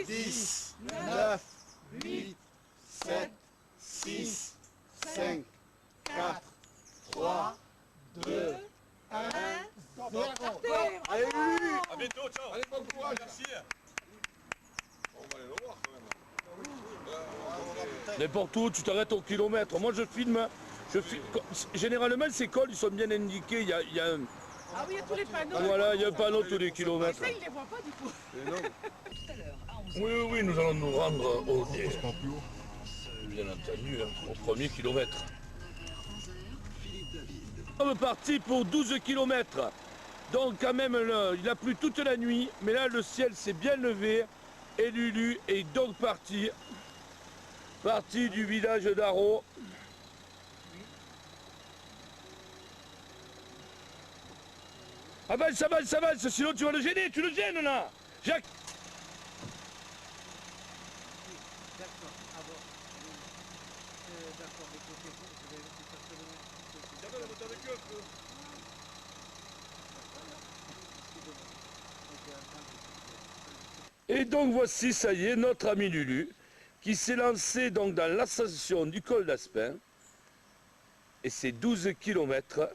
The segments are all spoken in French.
10, 9, 8, 7, 6, 5, 4, 3, 2, 1. Allez, Lulu! À bientôt, ciao! Allez, bon courage! Merci! On va aller le voir quand même. N'importe où, tu t'arrêtes au kilomètre. Moi je filme, généralement ces cols ils sont bien indiqués, il y a un... Ah oui, il y a tous les panneaux. Voilà, il y a un panneau tous les kilomètres. Ça, il ne les voit pas du coup. Oui, nous allons nous rendre au bien entendu, au premier kilomètre. Nous sommes partis pour 12 kilomètres. Donc quand même, il a plu toute la nuit, mais là le ciel s'est bien levé et Lulu est donc parti du village d'Arro. Avance, sinon tu vas le gêner, tu le gênes là, Jacques. D'accord, Et donc voici, ça y est, notre ami Lulu, qui s'est lancé donc dans l'ascension du col d'Aspin. Et c'est 12 km.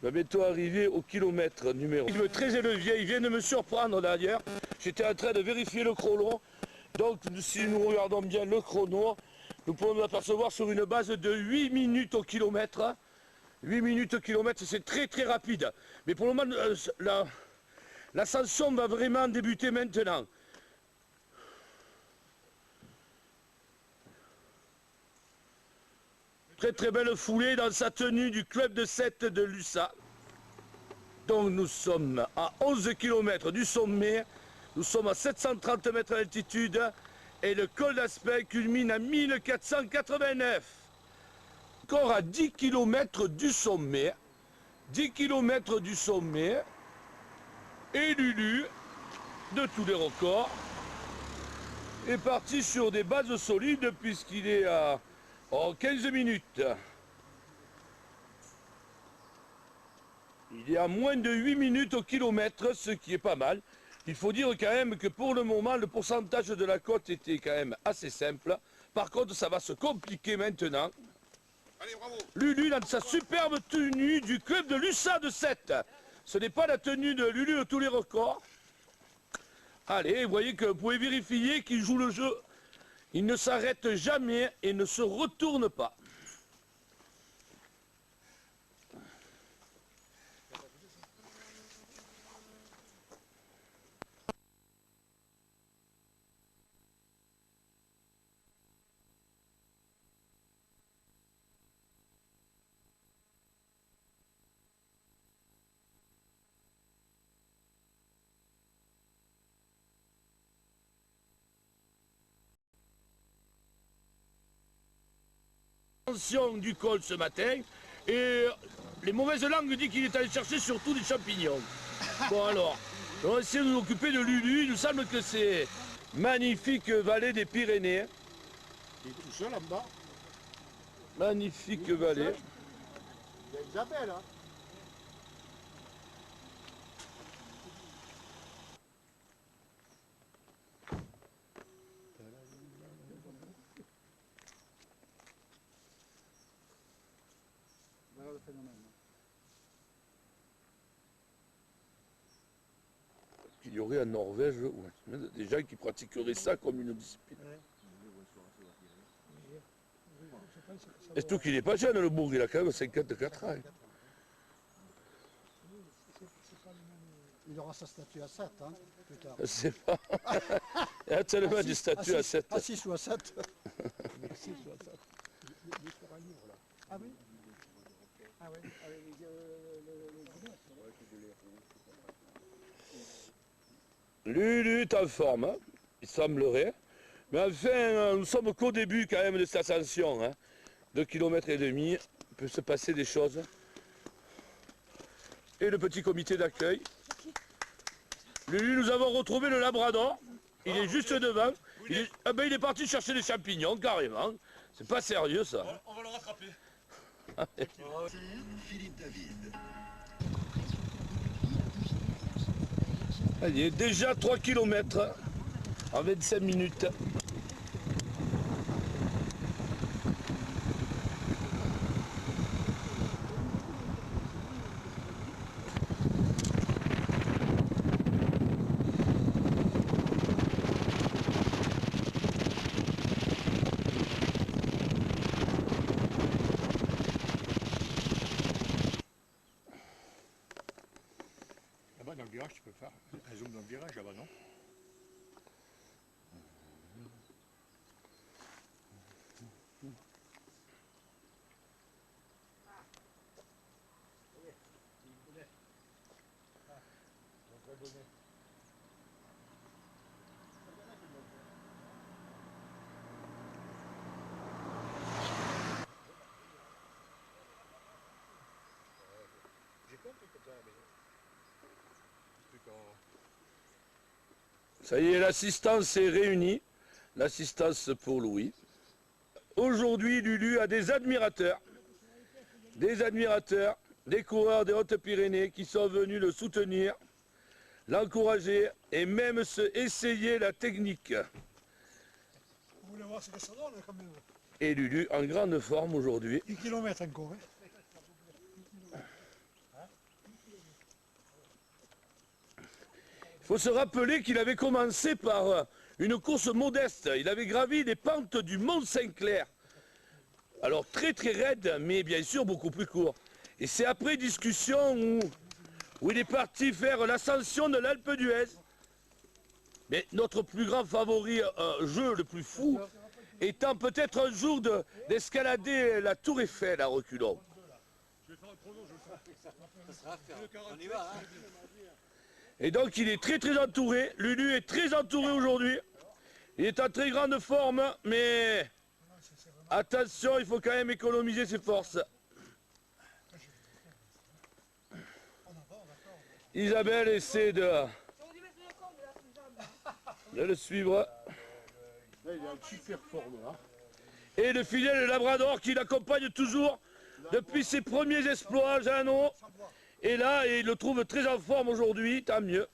Il va bientôt arriver au kilomètre numéro. Il me très élevé, il vient de me surprendre d'ailleurs. J'étais en train de vérifier le chrono. Donc si nous regardons bien le chrono, nous pouvons nous apercevoir sur une base de 8 minutes au kilomètre. 8 minutes au kilomètre, c'est très très rapide. Mais pour le moment, l'ascension va vraiment débuter maintenant. Très très belle foulée dans sa tenue du club de 7 de Lussa. Donc nous sommes à 11 km du sommet, nous sommes à 730 mètres d'altitude et le col d'Aspin culmine à 1489. Encore à 10 km du sommet, 10 km du sommet, et Lulu, de tous les records, est parti sur des bases solides puisqu'il est à 15 minutes. Il est à moins de 8 minutes au kilomètre, ce qui est pas mal. Il faut dire quand même que pour le moment, le pourcentage de la côte était quand même assez simple. Par contre, ça va se compliquer maintenant. Allez, bravo! Lulu dans sa superbe tenue du club de Lussa de 7. Ce n'est pas la tenue de Lulu de tous les records. Allez, vous voyez que vous pouvez vérifier qu'il joue le jeu. Il ne s'arrête jamais et ne se retourne pas. Du col ce matin et les mauvaises langues disent qu'il est allé chercher surtout des champignons. Bon alors, on va essayer de nous occuper de Lulu. Il nous semble que c'est magnifique vallée des Pyrénées. Il est tout seul là-bas. Magnifique vallée. Il y a Isabelle, hein. Voilà le phénomène. Il y aurait en Norvège des gens qui pratiqueraient ça comme une discipline. Et surtout qu'il n'est pas jeune, le bourg, il a quand même 54 ans. Il aura sa statue à 7, hein, plus tard. Je sais pas. Il y a tellement de statues à 7. À 6 ou à 7. Il est sur un livre, là. Ah oui? Ah oui, avec Lulu est en forme, hein, il semblerait. Mais enfin, nous sommes qu'au début quand même de cette ascension. Hein. 2,5 km, il peut se passer des choses. Et le petit comité d'accueil. Lulu, nous avons retrouvé le Labrador. Il est juste devant. Il est parti chercher des champignons, carrément. C'est pas sérieux, ça. On va le rattraper. Philippe David. Allez, déjà 3 km. en 25 minutes. Là-bas, dans le virage, tu peux faire un zoom dans le virage, là-bas, non? Ça y est, l'assistance est réunie. L'assistance pour Louis. Aujourd'hui, Lulu a des admirateurs. Des coureurs des Hautes-Pyrénées qui sont venus le soutenir, l'encourager et même essayer la technique. Vous voulez voir ce que ça donne quand même? Et Lulu en grande forme aujourd'hui. 10 km encore. Hein. Il faut se rappeler qu'il avait commencé par une course modeste. Il avait gravi les pentes du Mont Saint-Clair. Alors très raide, mais bien sûr beaucoup plus court. Et c'est après discussion où il est parti faire l'ascension de l'Alpe d'Huez. Mais notre plus grand favori, jeu le plus fou, étant peut-être un jour d'escalader la Tour Eiffel à reculons. On y va, hein. Et donc il est très entouré. Lulu est très entouré aujourd'hui. Il est en très grande forme, mais attention, il faut quand même économiser ses forces. Isabelle essaie de le suivre. Là, il est en super forme, là. Et le fidèle Labrador qui l'accompagne toujours depuis ses premiers exploits, Jeannot. Et là, il le trouve très en forme aujourd'hui, tant mieux.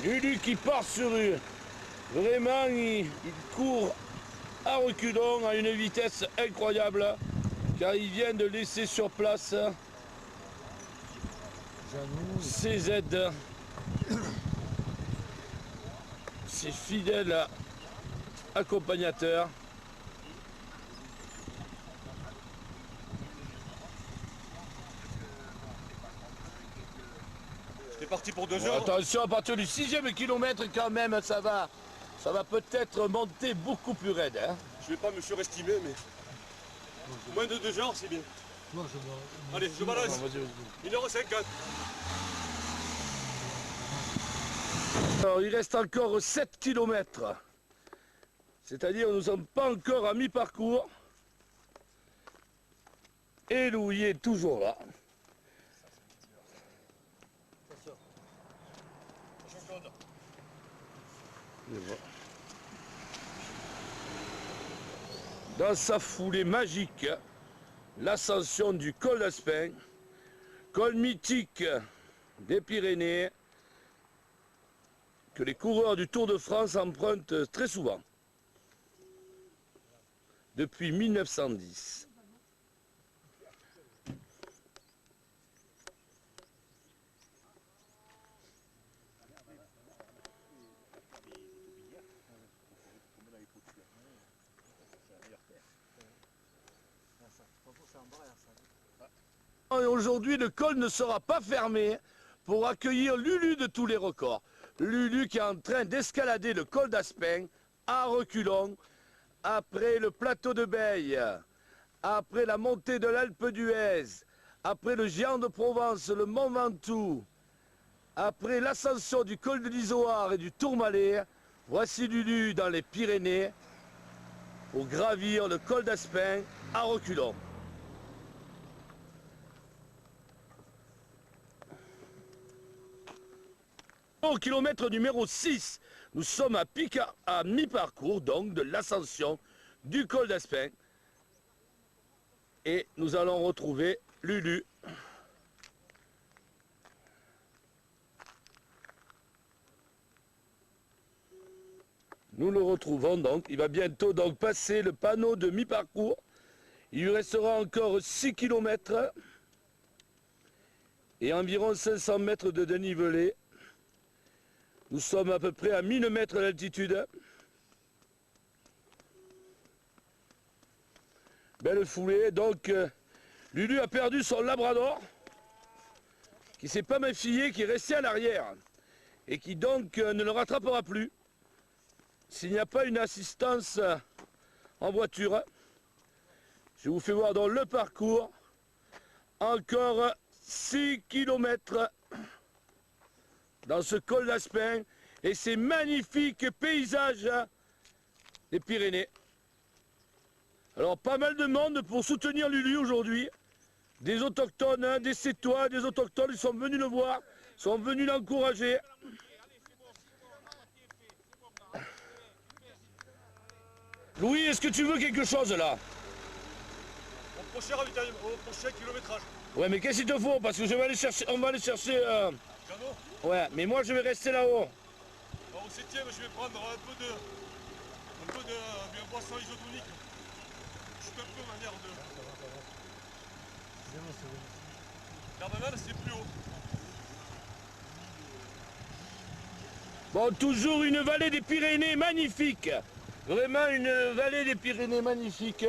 Lulu qui part sur eux. Vraiment, il court à reculons à une vitesse incroyable car il vient de laisser sur place ses aides, ses fidèles accompagnateurs. C'est parti pour 2 Bon, heures. attention, à partir du 6e kilomètre quand même, ça va peut-être monter beaucoup plus raide. Hein. Je vais pas me surestimer, mais moins de 2 heures, c'est bien. Allez, je balance. 1h50. Alors, il reste encore 7 km. C'est-à-dire nous ne sommes pas encore à mi-parcours. Et Louis est toujours là. Dans sa foulée magique, l'ascension du col d'Aspin, col mythique des Pyrénées, que les coureurs du Tour de France empruntent très souvent, depuis 1910. Aujourd'hui, le col ne sera pas fermé pour accueillir Lulu de tous les records. Lulu qui est en train d'escalader le col d'Aspin à reculons, après le plateau de Beille, après la montée de l'Alpe d'Huez, après le géant de Provence, le Mont Ventoux, après l'ascension du col de l'Izoard et du Tourmalet. Voici Lulu dans les Pyrénées pour gravir le col d'Aspin à reculons. Au kilomètre numéro 6, nous sommes à mi-parcours donc de l'ascension du col d'Aspin. Et nous allons retrouver Lulu. Nous le retrouvons donc. Il va bientôt donc passer le panneau de mi-parcours. Il lui restera encore 6 km et environ 500 mètres de dénivelé. Nous sommes à peu près à 1000 mètres d'altitude. Belle foulée. Donc, Lulu a perdu son labrador, qui ne s'est pas méfié, qui est resté à l'arrière, et qui donc ne le rattrapera plus s'il n'y a pas une assistance en voiture. Je vous fais voir dans le parcours. Encore 6 km dans ce col d'Aspin et ces magnifiques paysages des Pyrénées. Alors pas mal de monde pour soutenir Lulu aujourd'hui. Des autochtones, des Sétois, des autochtones, ils sont venus le voir, sont venus l'encourager. Louis, est-ce que tu veux quelque chose là? Au prochain kilométrage. Ouais, mais qu'est-ce qu'il te faut? Parce que je vais aller chercher, on va aller chercher... Canot. Ouais, mais moi je vais rester là-haut. Au 7e, je vais prendre un peu de boisson isotonique. Je suis un peu ma merde. L'Ardeman, c'est plus haut. Bon, toujours une vallée des Pyrénées magnifique. Vraiment une vallée des Pyrénées magnifique.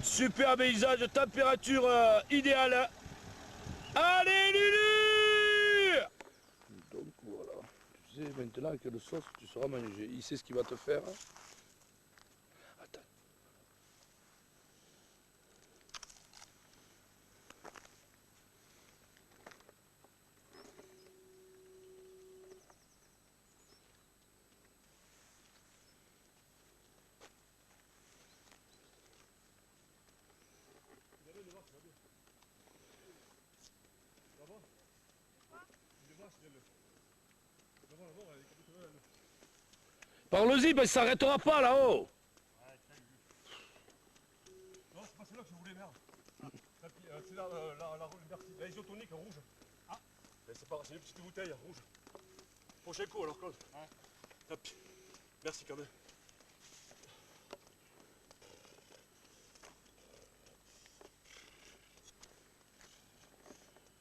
Super paysage, température idéale. Allez Lulu! Donc voilà, tu sais maintenant quelle sauce tu sauras manger. Il sait ce qu'il va te faire. Attends. Parle-y, mais ça s'arrêtera pas là-haut. Non, c'est pas celle-là que je voulais, merde. C'est la isotonique rouge. Ah, c'est une petite bouteille rouge. Prochain coup alors, Claude. Ouais. Merci quand même.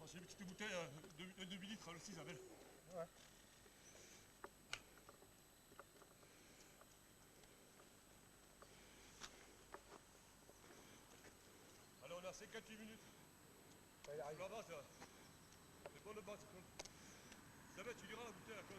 C'est une petite bouteille de 2 litres, le 6 Isabelle. Ouais. Alors on a 58 minutes. Là-bas, c'est pas le bas, c'est cool. Isabelle, tu diras la bouteille à Jacques.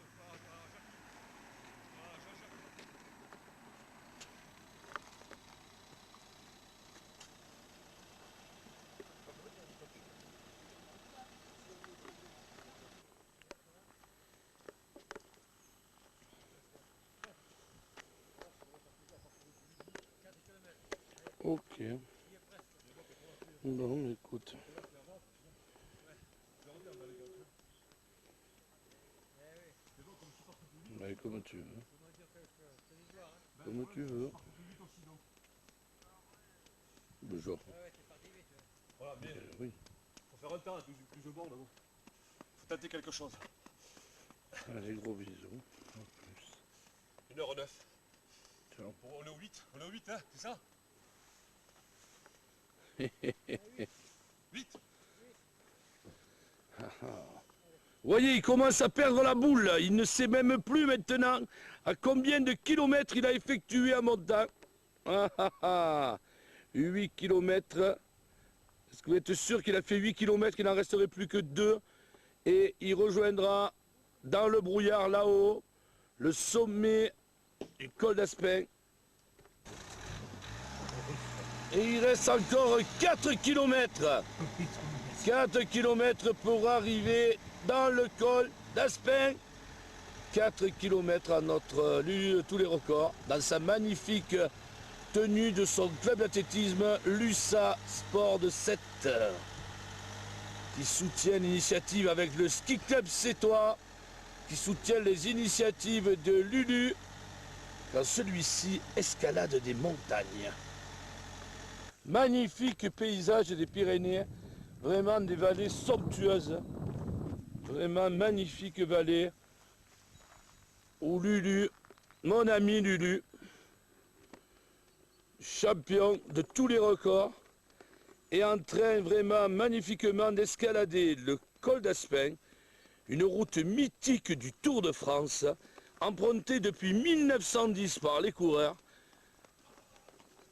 Ok. Bon, écoute. Ouais, comme tu veux. Comme tu veux. Bonjour. Voilà, mais Oui. faut faire un temps, plus de bord d'abord. Faut tenter quelque chose. Allez, gros bisous. En plus. 1h09. Ciao. Bon, on est au 8, hein, c'est ça? 8. Vous voyez, il commence à perdre la boule. Il ne sait même plus maintenant à combien de kilomètres il a effectué en montant. 8 kilomètres. Est-ce que vous êtes sûr qu'il a fait 8 kilomètres, qu'il n'en resterait plus que 2? Et il rejoindra dans le brouillard là-haut le sommet du col d'Aspin. Et il reste encore 4 kilomètres. 4 kilomètres pour arriver dans le col d'Aspin. 4 kilomètres à notre Lulu tous les records. Dans sa magnifique tenue de son club d'athlétisme, Lussa Sport de 7. Qui soutient l'initiative avec le ski club sétois. qui soutient les initiatives de Lulu quand celui-ci escalade des montagnes. Magnifique paysage des Pyrénées, vraiment des vallées somptueuses, vraiment magnifique vallée où Lulu, mon ami Lulu, champion de tous les records, est en train vraiment magnifiquement d'escalader le col d'Aspin, une route mythique du Tour de France, empruntée depuis 1910 par les coureurs.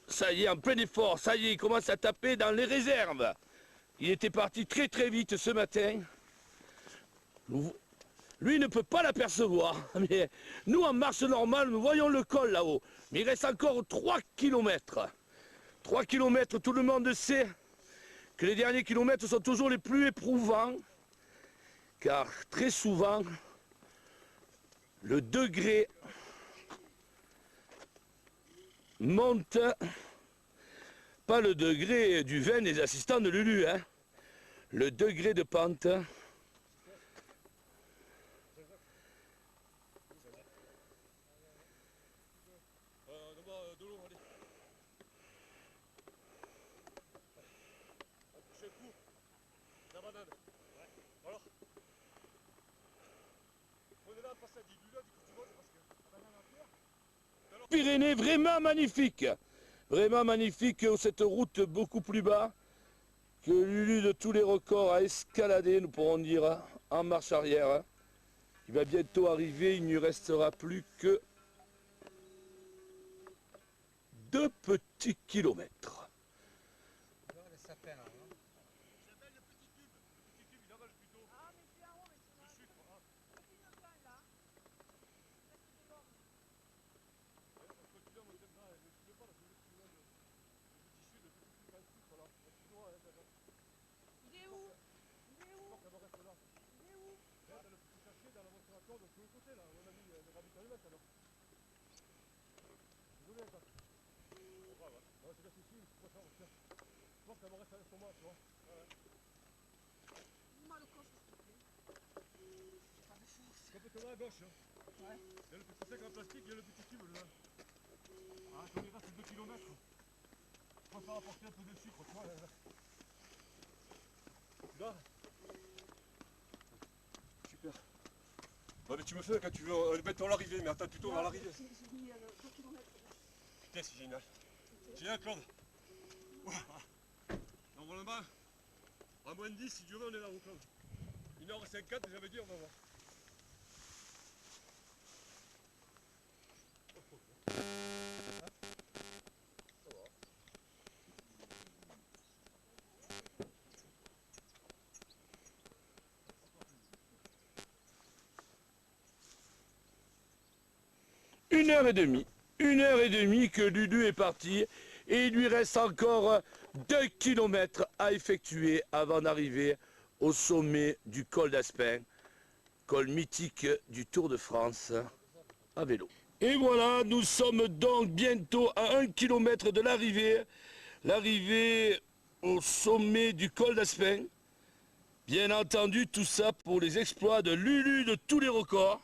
Ça y est, en plein effort, ça y est, il commence à taper dans les réserves. Il était parti très très vite ce matin. Lui ne peut pas l'apercevoir, mais nous en marche normale, nous voyons le col là-haut. Mais il reste encore 3 km. 3 km, tout le monde sait que les derniers kilomètres sont toujours les plus éprouvants, car très souvent, le degré monte, pas le degré du vin des assistants de Lulu, hein, le degré de pente. Pyrénées, vraiment magnifique, cette route beaucoup plus bas que Lulu de tous les records a escaladé, nous pourrons dire, en marche arrière. Il va bientôt arriver, il ne lui restera plus que 2 petits kilomètres. Complètement à gauche. Hein. Ouais. Il y a le petit sac en plastique, il y a le petit tube là. Ah, quand il reste 2 km, je préfère apporter un peu de sucre, tu vois. Là. Super. Bah, mais tu me fais quand tu veux mettre l'arrivée, mais attends plutôt vers l'arrivée. J'ai mis 2 km. Putain, c'est génial. Génial, Claude. Normalement, à moins de 10, si Dieu veut, on est là au Claude. 1h50, j'avais dit, on va voir. Une heure et demie que Lulu est parti et il lui reste encore 2 kilomètres à effectuer avant d'arriver au sommet du col d'Aspin, col mythique du Tour de France à vélo. Et voilà, nous sommes donc bientôt à 1 kilomètre de l'arrivée au sommet du col d'Aspin. Bien entendu, tout ça pour les exploits de Lulu de tous les records,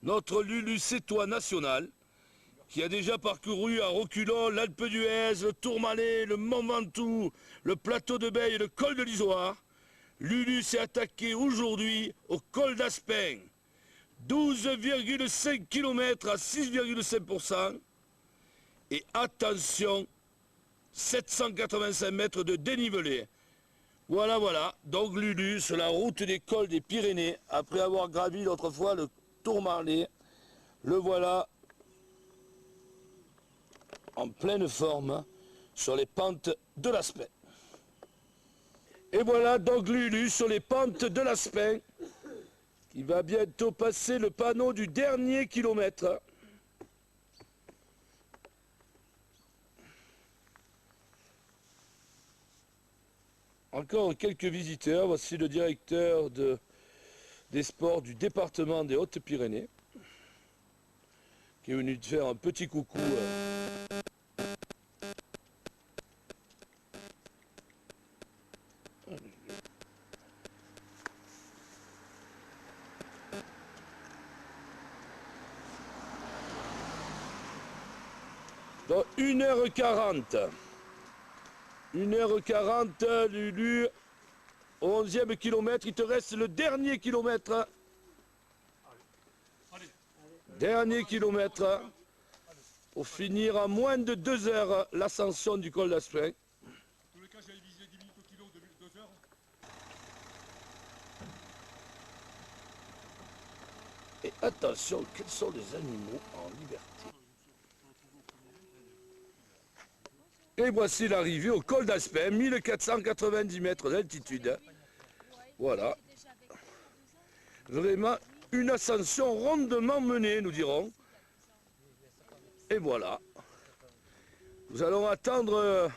notre Lulu Sétois national, qui a déjà parcouru à reculons l'Alpe d'Huez, le Tourmalet, le Mont Ventoux, le plateau de Beille et le col de l'Isoire. Lulu s'est attaqué aujourd'hui au col d'Aspin. 12,5 km à 6,5%. Et attention, 785 mètres de dénivelé. Voilà. Donc Lulu sur la route des cols des Pyrénées, après avoir gravi l'autre fois le Tourmalet, le voilà en pleine forme sur les pentes de l'Aspin. Et voilà donc Lulu sur les pentes de l'Aspin, qui va bientôt passer le panneau du dernier kilomètre. Encore quelques visiteurs. Voici le directeur des sports du département des Hautes-Pyrénées, qui est venu te faire un petit coucou. Donc 1h40. 1h40, Lulu. Au 11e kilomètre, il te reste le dernier kilomètre. Allez. Dernier kilomètre. Pour finir en moins de 2 heures l'ascension du col d'Aspin. En tous les cas, j'avais visé 10 minutes au kilo, 2 heures. Et attention, quels sont les animaux en liberté. Et voici l'arrivée au col d'Aspin, 1490 mètres d'altitude. Voilà. Vraiment une ascension rondement menée, nous dirons. Et voilà. Nous allons attendre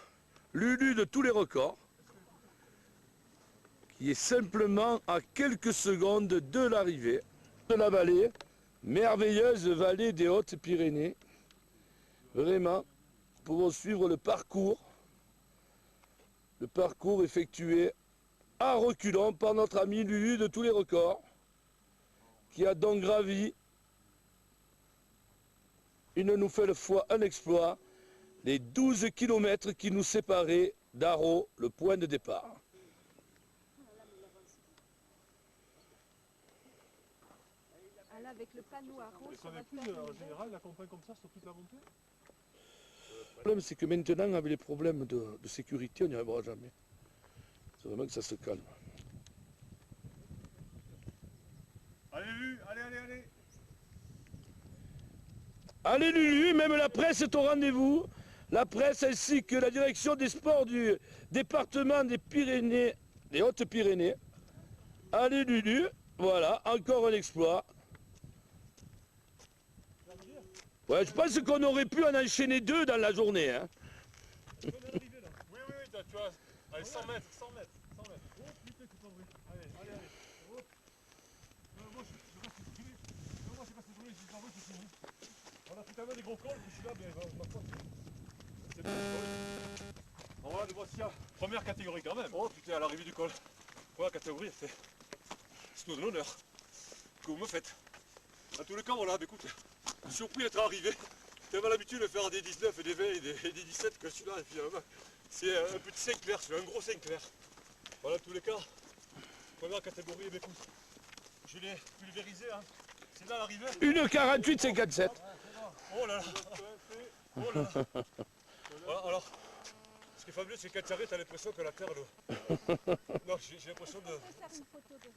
Lulu de tous les records, qui est simplement à quelques secondes de l'arrivée de la vallée, merveilleuse vallée des Hautes-Pyrénées. Vraiment, nous pouvons suivre le parcours effectué à reculons par notre ami Lulu de tous les records, qui a donc gravi une nouvelle fois un exploit, les 12 km qui nous séparaient d'Arro, le point de départ. Ah, là, avec le panneau à rose, ça va plus, faire en une général, la campagne comme ça sur toute la montée? Le problème, c'est que maintenant, avec les problèmes de sécurité, on n'y arrivera jamais. C'est vraiment que ça se calme. Allez, Lulu, allez, allez, allez. Allez Lulu, même la presse est au rendez-vous. La presse ainsi que la direction des sports du département des Pyrénées, des Hautes-Pyrénées. Allez Lulu, voilà, encore un exploit. Ouais, je pense qu'on aurait pu en enchaîner 2 dans la journée. Hein. Oui, tu vois. Allez, 100 mètres, 100 mètres, 100 mètres. Oh putain, c'est pas vrai. Allez, allez, allez. Hop. Moi, je reste isolé. Moi, je reste isolé, je dis en vrai, c'est fini. On a fait tellement des gros cols que je suis là, mais ma foi, c'est bon. Bon, voilà, nous voici à première catégorie quand même. Oh putain, à l'arrivée du col. Première catégorie, c'est tout de l'honneur que vous me faites. En tous les cas, voilà, mais écoute, je suis surpris d'être arrivé. Tellement l'habitude de faire des 19, des 20 et des 17 que celui-là, finalement. C'est un petit 5 clair, c'est un gros 5 clair. Voilà, en tous les cas, première catégorie, mais écoute, je l'ai pulvérisé, hein. C'est là l'arrivée. 1h48,57. Oh là là. Oh là là. Voilà, alors, ce qui est fabuleux, c'est que quand tu arrêtes, t'as l'impression que la terre, non, j'ai l'impression de...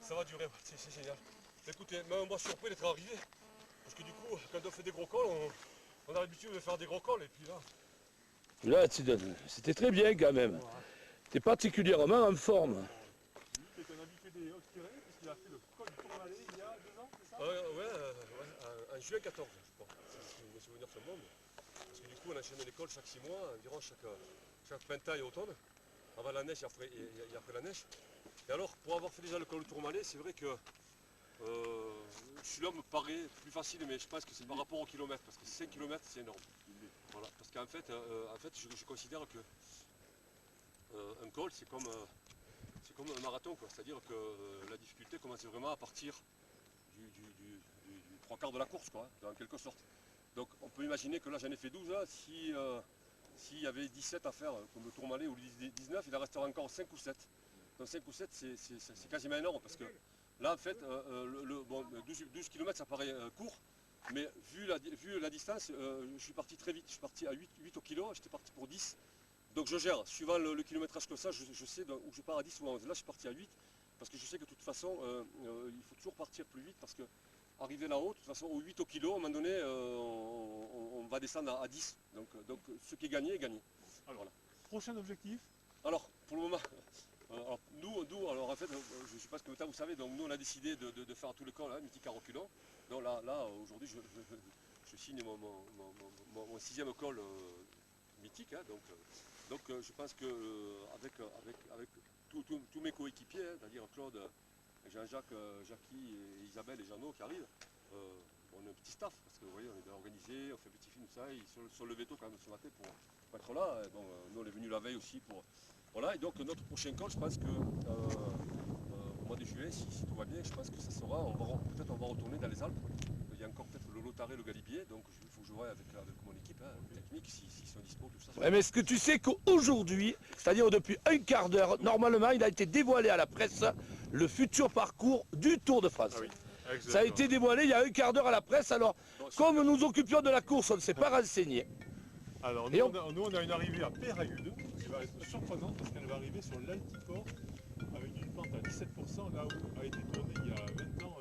Ça va durer, ouais, c'est génial. Écoutez, même moi, je suis surpris d'être arrivé. Parce que du coup, quand on fait des gros cols, on a l'habitude de faire des gros cols, et puis là... Là, c'était très bien quand même. T'es particulièrement en forme. C'est un habitué des Hautes-Pyrénées, puisqu'il a fait le col du Tourmalet il y a 2 ans, c'est ça? En juin 14, je crois. Si mes souvenirs sont bons. Parce que du coup, on enchaînait l'école chaque 6 mois, environ chaque printemps et automne. Avant la neige et après la neige. Et alors, pour avoir fait déjà le col du Tourmalet, c'est vrai que celui-là me paraît plus facile, mais je pense que c'est par rapport au kilomètre, parce que 5 km, c'est énorme. Voilà, parce qu'en fait, je considère que un col, c'est comme un marathon, c'est-à-dire que la difficulté commence vraiment à partir du 3/4 de la course, quoi, en quelque sorte. Donc on peut imaginer que là j'en ai fait 12, hein, s'il y avait 17 à faire, comme le Tourmalet ou le 19, il en resterait encore 5 ou 7. Donc 5 ou 7, c'est quasiment énorme, parce que là en fait, 12 km ça paraît court, mais vu la distance, je suis parti très vite, je suis parti à 8 au kilo, j'étais parti pour 10. Donc je gère, suivant le kilométrage que ça, je sais où je pars à 10 ou à 11. Là je suis parti à 8, parce que je sais que de toute façon, il faut toujours partir plus vite, parce que arriver là-haut, de toute façon, au 8 au kilo, à un moment donné, on va descendre à 10. Donc ce qui est gagné est gagné. Alors, voilà. Prochain objectif? Alors, pour le moment, alors en fait, je ne sais pas ce que vous savez, donc nous on a décidé de faire tous les cols, hein, mythique à reculons. Donc là aujourd'hui, je signe mon 6e col mythique, hein, donc je pense qu'avec tous mes coéquipiers, hein, c'est-à-dire Claude, Jean-Jacques, Jackie, et Isabelle et Jeannot qui arrivent, on a un petit staff, parce que vous voyez, on est bien organisé, on fait un petit film, tout ça, ils sont levés tôt quand même ce matin pour être là. Et bon, nous on est venus la veille aussi pour... Voilà, et donc notre prochain col, je pense que au mois de juillet, si tout va bien, je pense que ça sera, peut-être on va retourner dans les Alpes. Il y a encore peut-être le Lotaré, le Galibier, donc il faut que je vois avec mon équipe technique s'ils sont dispo, tout ça. Ouais, mais est-ce que tu sais qu'aujourd'hui, c'est-à-dire depuis un quart d'heure, normalement, il a été dévoilé à la presse le futur parcours du Tour de France. Ah oui, Ça a été dévoilé il y a un quart d'heure à la presse. Alors, comme nous nous occupions de la course, on ne s'est pas renseigné. Alors, Et nous, on a une arrivée à Péragude qui va être surprenante parce qu'elle va arriver sur l'Altiport avec une pente à 17%, là où a été tourné il y a 20 ans